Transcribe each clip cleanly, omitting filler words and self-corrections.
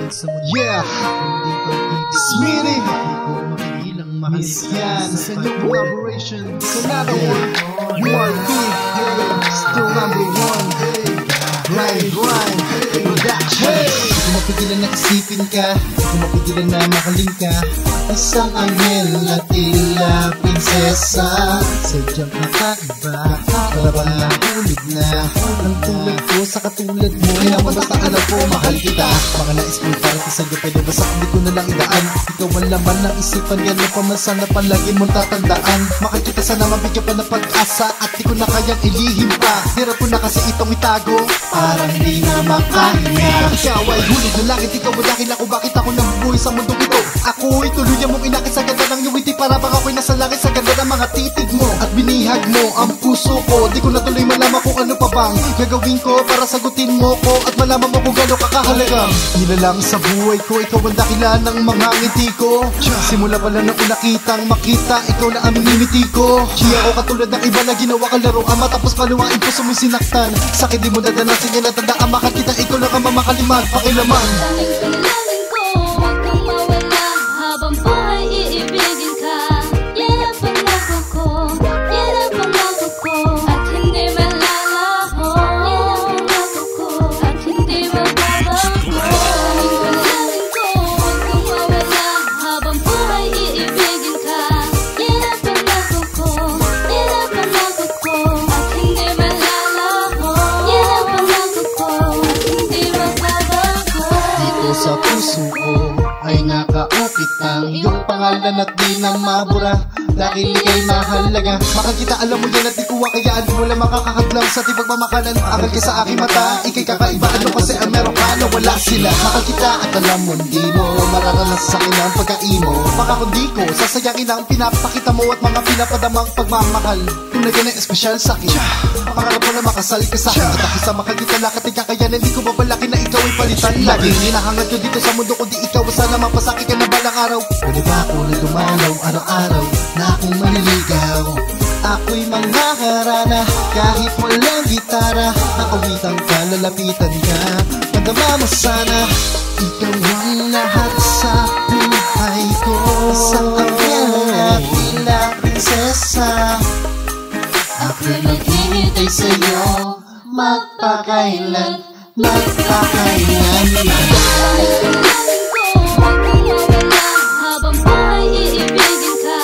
sa mundo. Yeah! Hindi pag-ibig Smitty! Hindi ko mapigilang mahalin Yan, sa sa new collaboration. It's another one. You are big, hey. Still number one, hey. Grind, production. Hindi ko mapigilan na isipin ka, hindi ko mapigilan na mahalin ka. Isang anghel na tila prinsesa, sadyang nakaiba, para bang nahulid na ang tulad ko sa katulad mo. Kaya mo basta alam ko, mahal kita. Mga nais mo para sa'yo, pwede ba sa hindi ko na lang idaan? Ikaw ang laman ng isipan, yan ang pamasa na palagi mong tatandaan. Makikita sana mabigyan pa ng pag-asa, at di ko na kayang ilihim pa. Hirap ko na kasi itong itago, parang di na makahinga. Ikaw ay hulid ng langit, ikaw ang dakilan ko bakit ako nabubuhay sa mundong ito. Ako'y tuluyan mong inakit sa ganda ng ngiti, para bang ako'y nasa langit sa ganda ng mga titig mo. At binihag mo ang puso ko, di ko na tuloy malaman kung ano pa bang gagawin ko para sagutin mo ko, at malaman mo kung gano'n kakahalaga. Nilalang sa buhay ko, ikaw ang dakilan ng mga ngiti ko. Simula pa lang nang nakitang makita, ikaw na ang minimiti ko. Di ako katulad ng iba na ginawa ka laruan, matapos paluwain puso mo'y sinaktan. Sakit di mo dadanasin yan, natandaan makakita, ikaw lang ang mamakalimag, pakilaman. Panalangin ko, huwag kang mawala, habang buhay iibigin ka. Yan ang pangako ko, yan ang pangako ko, at hindi malalaho. Yan ang pangako ko, at hindi mababago. Panalangin ko, huwag kang mawala, habang buhay iibigin ka. Yan ang pangako ko, yan ang pangako ko, at hindi malalaho. Yan ang pangako ko, at hindi mababago. Dito sa puso ko ay nakaukit ang iyong pangalan at di na mabura. Dahil ika'y mahalaga, makakita alam mo yan at di kuha, kaya di mo lang makakahadlang sa tibag mamakalan. Akal ka sa aking mata, ika'y kakaiba, ano kasi ang meron ka na wala sila. Makakita at alam mo hindi mo mararanas sa akin ang pagkaimo. Baka kundi ko, sasayangin ang pinapakita mo at mga pinapadamang pagmamahal. Tunay ka na espesyal sa akin, pangarap mo na makasal ka sa akin. At ako sa makakita lakad ay kakayanan, hindi ko babalaki na ikaw ay palitan. Laging hinahangat ko dito sa mundo, kundi ikaw sana mapasakit ka na balang araw. Pwede ba ako na dumalaw araw-araw na akong maniligaw? Ako'y manghaharana kahit walang gitara. Nakawitan ka, lalapitan ka, madama mo sana. Ikaw ang lahat sa buhay ko, sa anghel na tila prinsesa. Ako'y naghihintay sa'yo, magpakailan, magpakailan lang. Panalangin ko, huwag kang mawala, habang buhay iibigin ka.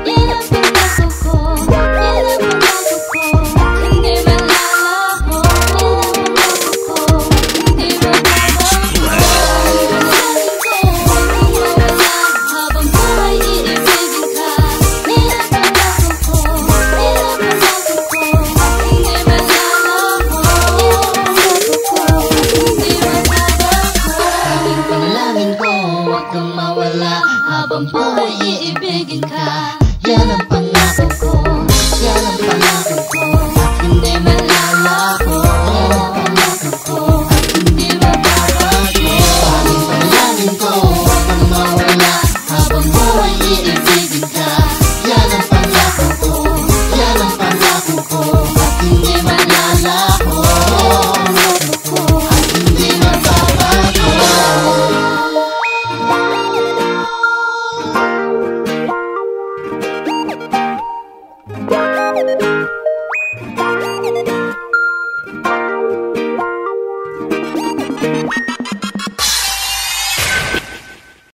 Yan ang pangako ko, yan ang pangako ko, at hindi malalaho. Yan ang pangako ko, at hindi mababago. Panalangin ko, huwag kang mawala, habang buhay iibigin ka. Yan ang pangako ko, yan ang pangako ko, at hindi malalaho. Yan ang pangako ko, at hindi mababago. Aking panalangin ko, huwag kang mawala, habang buhay